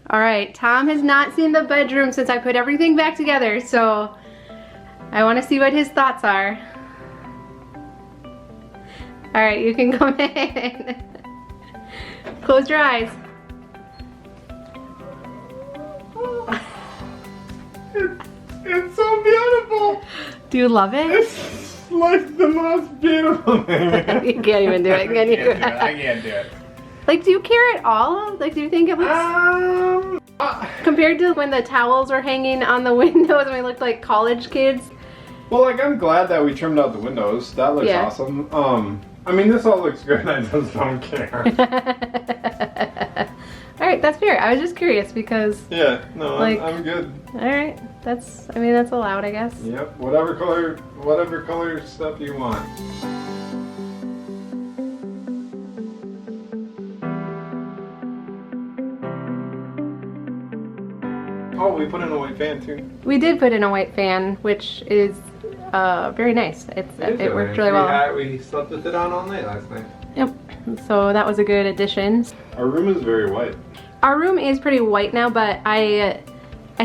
All right, Tom has not seen the bedroom since I put everything back together, so I want to see what his thoughts are. All right, you can come in. Close your eyes. It's so beautiful. Do you love it? It's like the most beautiful thing. You can't even do it, can you? I can't do it. Like, do you care at all? Like, do you think it looks... Compared to when the towels were hanging on the windows and we looked like college kids? Well, like, I'm glad that we trimmed out the windows. That looks awesome. I mean, this all looks good. I just don't care. All right, that's fair. I was just curious because... Yeah, no, like, I'm good. All right, that's allowed, I guess. Yep, whatever color stuff you want. Oh, we put in a white fan too. We did put in a white fan, which is very nice. It worked really well. We slept with it on all night last night. Yep, so that was a good addition. Our room is very white. Our room is pretty white now, but I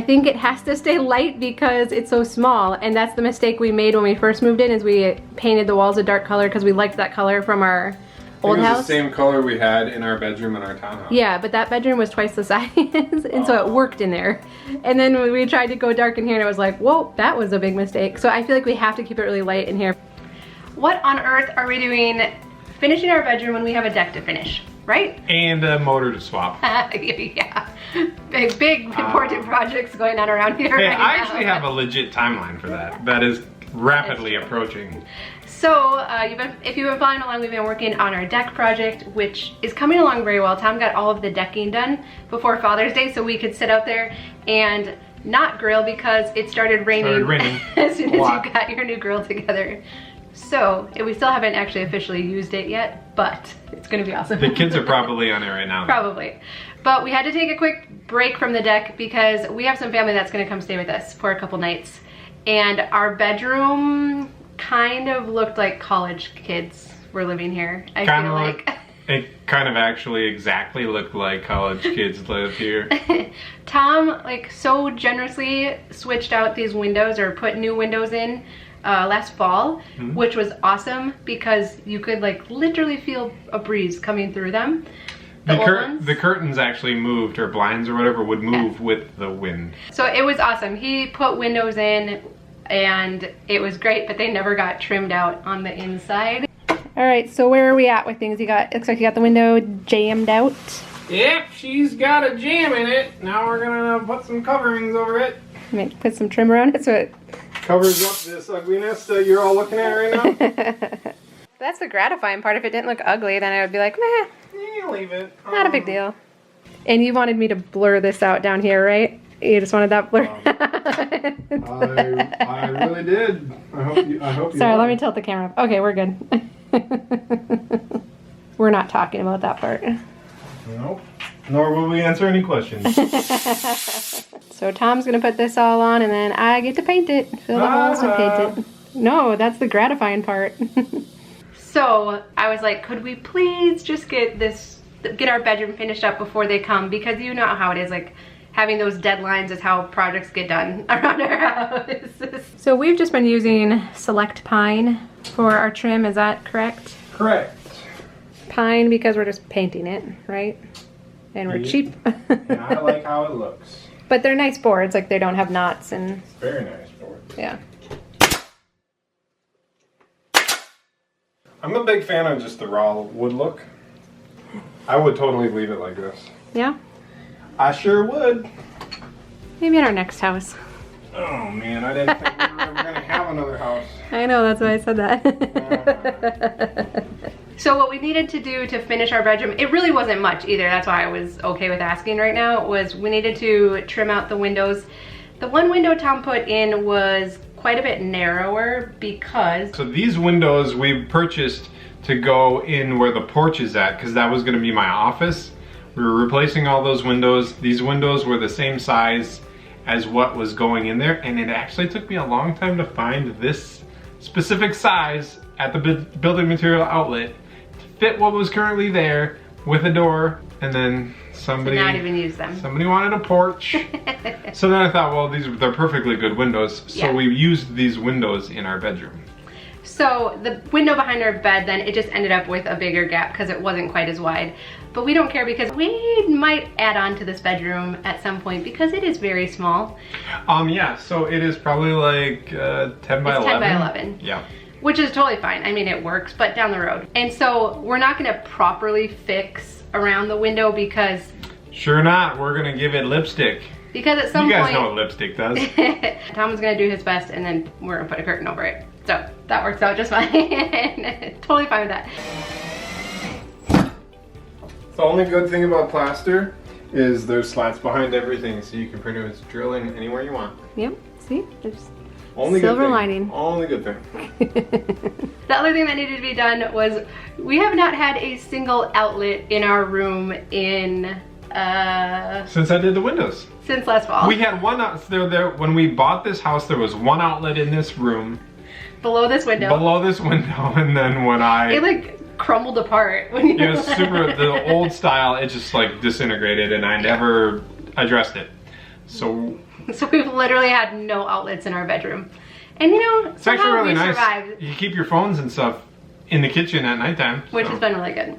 think it has to stay light because it's so small, and that's the mistake we made when we first moved in, is we painted the walls a dark color because we liked that color from our old house. It was the same color we had in our bedroom in our townhouse. Yeah, but that bedroom was twice the size, and so it worked in there. And then when we tried to go dark in here, and it was like, whoa, that was a big mistake. So I feel like we have to keep it really light in here. What on earth are we doing finishing our bedroom when we have a deck to finish, right? And a motor to swap. Yeah, big important projects going on around here right I now. actually have a legit timeline for that. That is rapidly approaching. So, if you've been following along, we've been working on our deck project, which is coming along very well. Tom got all of the decking done before Father's Day so we could sit out there and not grill because it started raining as soon as you got your new grill together. So, we still haven't actually officially used it yet, but it's gonna be awesome. The kids are probably on it right now. Probably. But we had to take a quick break from the deck because we have some family that's gonna come stay with us for a couple nights. And our bedroom kind of looked like college kids were living here. I feel like. It kind of actually exactly looked like college kids live here. Tom, like, so generously switched out these windows or put new windows in last fall, which was awesome because you could like literally feel a breeze coming through them. The curtains actually moved, or blinds or whatever would move with the wind. So it was awesome. He put windows in and it was great, but they never got trimmed out on the inside. All right, so where are we at with things? Looks like you got the window jammed out. Yep, she's got a jam in it. Now we're gonna put some coverings over it. Put some trim around it so it covers up this ugliness that you're all looking at right now. That's the gratifying part. If it didn't look ugly, then I would be like, meh. Yeah, leave it. Not a big deal. And you wanted me to blur this out down here, right? You just wanted that blur. I really did. I hope you. Sorry, let me tilt the camera. Okay, we're good. We're not talking about that part. Nope. Nor will we answer any questions. So Tom's gonna put this all on, and then I get to paint it, fill the holes and paint it. No, that's the gratifying part. So I was like, could we please just get our bedroom finished up before they come? Because you know how it is, like having those deadlines is how projects get done around our house. So we've just been using Select Pine for our trim, is that correct? Correct. Pine because we're just painting it, right? And we're cheap. And I like how it looks. But they're nice boards, like they don't have knots and... Very nice boards. Yeah. I'm a big fan of just the raw wood look. I would totally leave it like this. Yeah? I sure would. Maybe in our next house. Oh man, I didn't think we were ever going to have another house. I know, that's why I said that. So what we needed to do to finish our bedroom, it really wasn't much either, that's why I was okay with asking right now, was we needed to trim out the windows. The one window Tom put in was quite a bit narrower because... So these windows we purchased to go in where the porch is at, because that was going to be my office. We were replacing all those windows. These windows were the same size as what was going in there, and it actually took me a long time to find this specific size at the building material outlet to fit what was currently there with a door, and then somebody to not even use them. Somebody wanted a porch. So then I thought, well, they're perfectly good windows. So we used these windows in our bedroom. So the window behind our bed, then it just ended up with a bigger gap because it wasn't quite as wide. But we don't care because we might add on to this bedroom at some point because it is very small. Yeah, so it is probably like 10 by 11. 10 by 11. Yeah. Which is totally fine. I mean, it works, but down the road. And so we're not gonna properly fix around the window because... Sure not, we're gonna give it lipstick. Because at some point... You guys know what lipstick does. Tom's gonna do his best and then we're gonna put a curtain over it. So that works out just fine. Totally fine with that. The only good thing about plaster is there's slats behind everything, so you can pretty much drill in anywhere you want. Yep, see? There's only silver good thing. lining. Only good thing. The other thing that needed to be done was we have not had a single outlet in our room in since I did the windows. Since last fall. We had one there when we bought this house. There was one outlet in this room. Below this window. Below this window, and then when it like crumbled apart when you it was super the old style. It just like disintegrated, and I never addressed it. So we've literally had no outlets in our bedroom, and you know, it's actually really nice. Survived. You keep your phones and stuff in the kitchen at nighttime, which has been really good.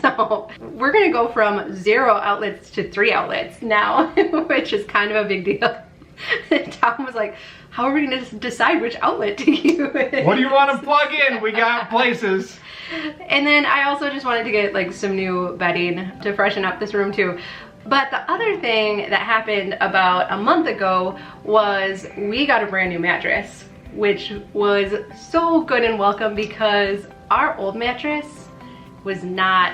So we're gonna go from 0 outlets to 3 outlets now, which is kind of a big deal. Tom was like, how are we gonna decide which outlet to use? What do you want to plug in? We got places. And then I also just wanted to get like some new bedding to freshen up this room too. But the other thing that happened about a month ago was we got a brand new mattress, which was so good and welcome because our old mattress was not,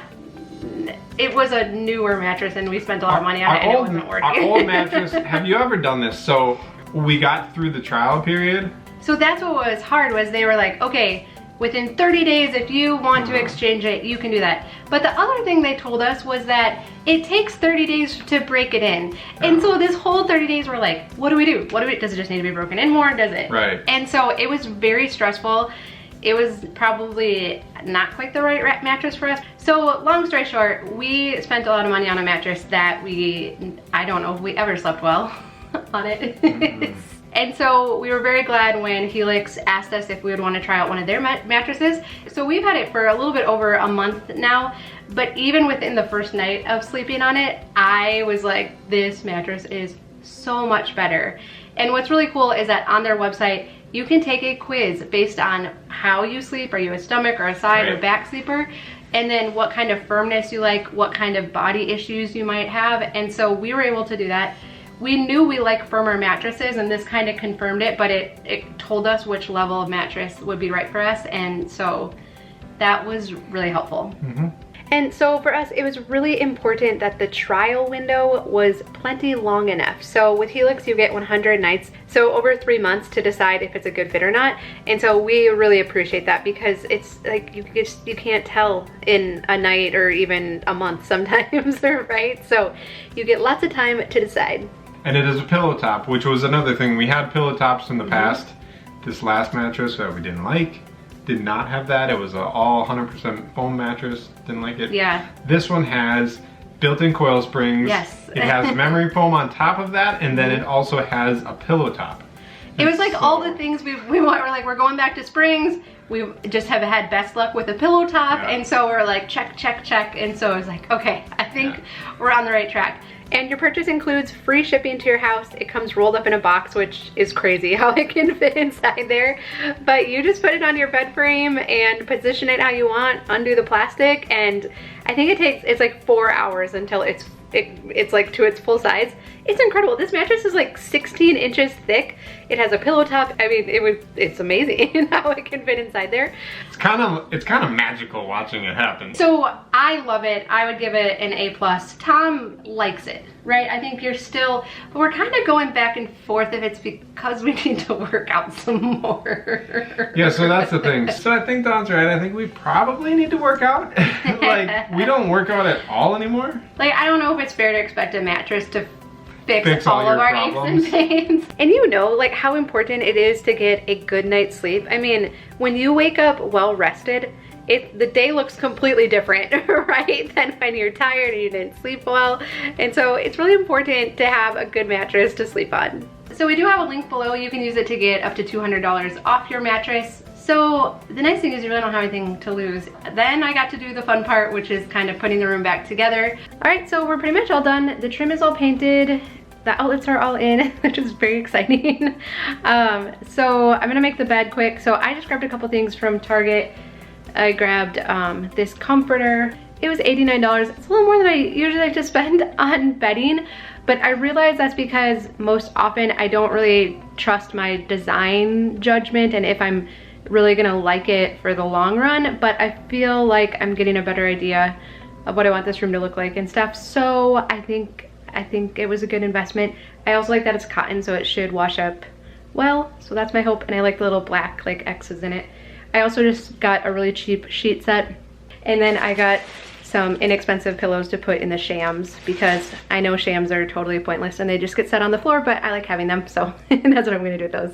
it was a newer mattress and we spent a lot of money on it and it wasn't working. Our old mattress, have you ever done this? So we got through the trial period. So that's what was hard was they were like, okay, within 30 days, if you want to exchange it, you can do that. But the other thing they told us was that it takes 30 days to break it in. And so this whole 30 days we're like, what do we do? Does it just need to be broken in more? Does it? Right. And so it was very stressful. It was probably not quite the right mattress for us. So long story short, we spent a lot of money on a mattress that I don't know if we ever slept well on it. And so we were very glad when Helix asked us if we would want to try out one of their mattresses. So we've had it for a little bit over a month now, but even within the first night of sleeping on it, I was like, this mattress is so much better. And what's really cool is that on their website, you can take a quiz based on how you sleep. Are you a stomach or a side or back sleeper? And then what kind of firmness you like, what kind of body issues you might have. And so we were able to do that. We knew we like firmer mattresses and this kind of confirmed it, but it told us which level of mattress would be right for us. And so that was really helpful. And so for us, it was really important that the trial window was plenty long enough. So with Helix, you get 100 nights. So over 3 months to decide if it's a good fit or not. And so we really appreciate that because it's like, you can't tell in a night or even a month sometimes, right? So you get lots of time to decide. And it is a pillow top, which was another thing. We had pillow tops in the past. This last mattress that we didn't like did not have that. It was an all 100% foam mattress. Didn't like it. Yeah. This one has built-in coil springs. Yes. It has memory foam on top of that, and then it also has a pillow top. It was like all the things we want. We're like, we're going back to springs. We just have had best luck with a pillow top. Yeah. And so we're like, check, check, check. And so I was like, okay, I think we're on the right track. And your purchase includes free shipping to your house. It comes rolled up in a box, which is crazy how it can fit inside there. But you just put it on your bed frame and position it how you want, undo the plastic, and I think it's like 4 hours until it's like to its full size. It's incredible. This mattress is like 16 inches thick. It has a pillow top. I mean, it's amazing how it can fit inside there. It's kind of magical watching it happen. So I love it. I would give it an A+. Tom likes it, right? I think we're kind of going back and forth if it's because we need to work out some more. Yeah, so that's the thing. So I think Don's right. I think we probably need to work out. Like, we don't work out at all anymore. Like, I don't know if it's fair to expect a mattress to fix all of our problems. aches and pains. And you know, like, how important it is to get a good night's sleep. I mean, when you wake up well rested, the day looks completely different, right? Than when you're tired and you didn't sleep well. And so it's really important to have a good mattress to sleep on. So we do have a link below. You can use it to get up to $200 off your mattress. So the nice thing is you really don't have anything to lose. Then I got to do the fun part, which is kind of putting the room back together. All right, so we're pretty much all done. The trim is all painted. The outlets are all in, which is very exciting. So I'm gonna make the bed quick. So I just grabbed a couple things from Target. I grabbed this comforter. It was $89. It's a little more than I usually like to spend on bedding, but I realize that's because most often I don't really trust my design judgment and if I'm really gonna like it for the long run, but I feel like I'm getting a better idea of what I want this room to look like and stuff. So I think it was a good investment. I also like that it's cotton, so it should wash up well. So that's my hope, and I like the little black like X's in it. I also just got a really cheap sheet set, and then I got some inexpensive pillows to put in the shams because I know shams are totally pointless and they just get set on the floor, but I like having them, so that's what I'm gonna do with those.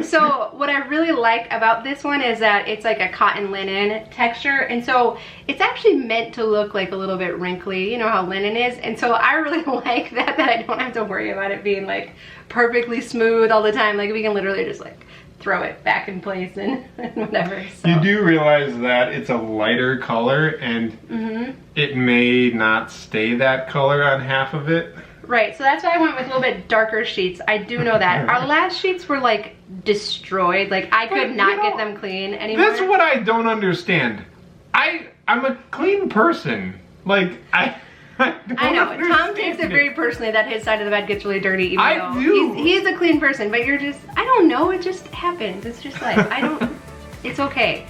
So what I really like about this one is that it's like a cotton linen texture, and so it's actually meant to look like a little bit wrinkly, you know how linen is, and so I really like that I don't have to worry about it being like perfectly smooth all the time. Like we can literally just like throw it back in place and whatever. So. You do realize that it's a lighter color and it may not stay that color on half of it. Right, so that's why I went with a little bit darker sheets. I do know that. Our last sheets were like destroyed. Like I could not get them clean anymore. That's what I don't understand. I'm a clean person. Like I know. Tom takes it very personally that his side of the bed gets really dirty, even though he's a clean person. But you're just, I don't know. It just happens. It's just like it's okay.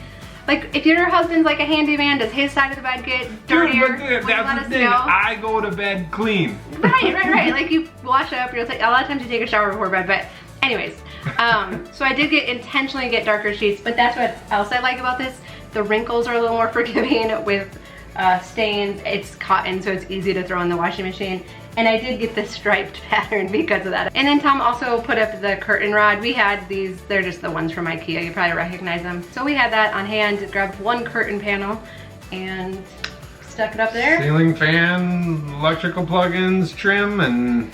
Like, if your husband's like a handyman, does his side of the bed get dirtier? Dude, that's the thing. I go to bed clean. Right. Like, you wash up, a lot of times you take a shower before bed, but anyways. So I did intentionally get darker sheets, but that's what else I like about this. The wrinkles are a little more forgiving with stains. It's cotton, so it's easy to throw in the washing machine. And I did get the striped pattern because of that. And then Tom also put up the curtain rod. We had these, they're just the ones from Ikea. You probably recognize them. So we had that on hand, grabbed one curtain panel and stuck it up there. Ceiling fan, electrical plugins, trim, and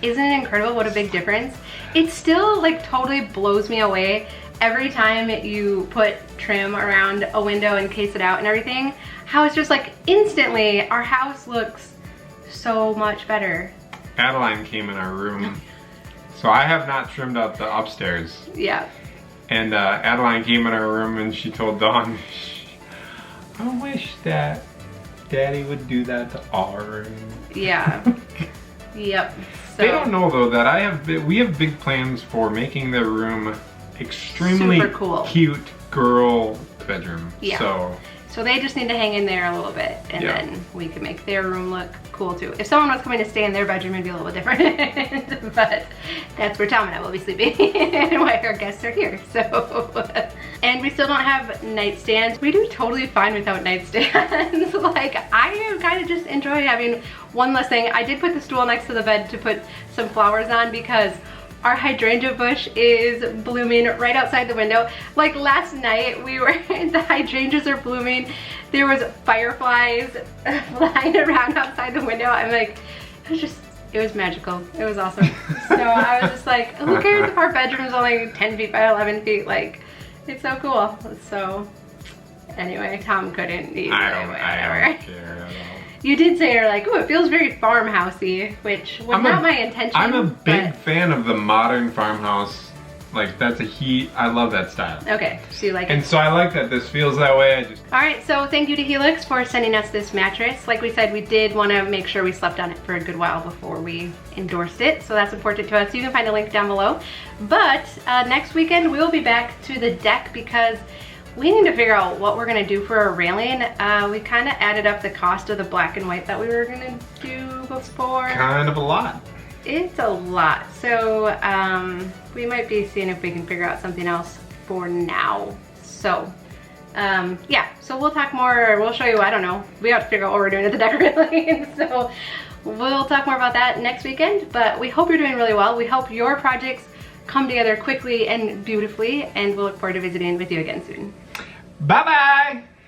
isn't it incredible what a big difference? It still like totally blows me away every time you put trim around a window and case it out and everything, how it's just like instantly our house looks so much better. Adeline came in our room. So I have not trimmed out the upstairs. Yeah. And Adeline came in our room and she told Dawn, I wish that Daddy would do that to our room. Yeah. Yep. So, they don't know though that we have big plans for making their room extremely super cool. Cute girl bedroom. Yeah. So they just need to hang in there a little bit, and then we can make their room look cool too. If someone was coming to stay in their bedroom, it'd be a little bit different. But that's where Tom and I will be sleeping while our guests are here. So, and we still don't have nightstands. We do totally fine without nightstands. Like, I kind of just enjoy having one less thing. I did put the stool next to the bed to put some flowers on because our hydrangea bush is blooming right outside the window. Like last night, the hydrangeas are blooming. There was fireflies flying around outside the window. I'm like, it was magical. It was awesome. So I was just like, who cares if our bedroom's only 10 feet by 11 feet? Like, it's so cool. So anyway, Tom couldn't either. I don't care at all. You did say you're like, oh, it feels very farmhousey, which was not my intention. I'm a big fan of the modern farmhouse. Like, I love that style. Okay, so you like it. And so I like that this feels that way. All right, so thank you to Helix for sending us this mattress. Like we said, we did want to make sure we slept on it for a good while before we endorsed it. So that's important to us. You can find a link down below. But next weekend, we will be back to the deck because we need to figure out what we're gonna do for our railing. We kind of added up the cost of the black and white that we were gonna do before. Kind of a lot. It's a lot. So we might be seeing if we can figure out something else for now. So yeah, so we'll talk more. We'll show you, I don't know. We have to figure out what we're doing at the deck railing. So we'll talk more about that next weekend, but we hope you're doing really well. We hope your projects come together quickly and beautifully, and we'll look forward to visiting with you again soon. Bye-bye!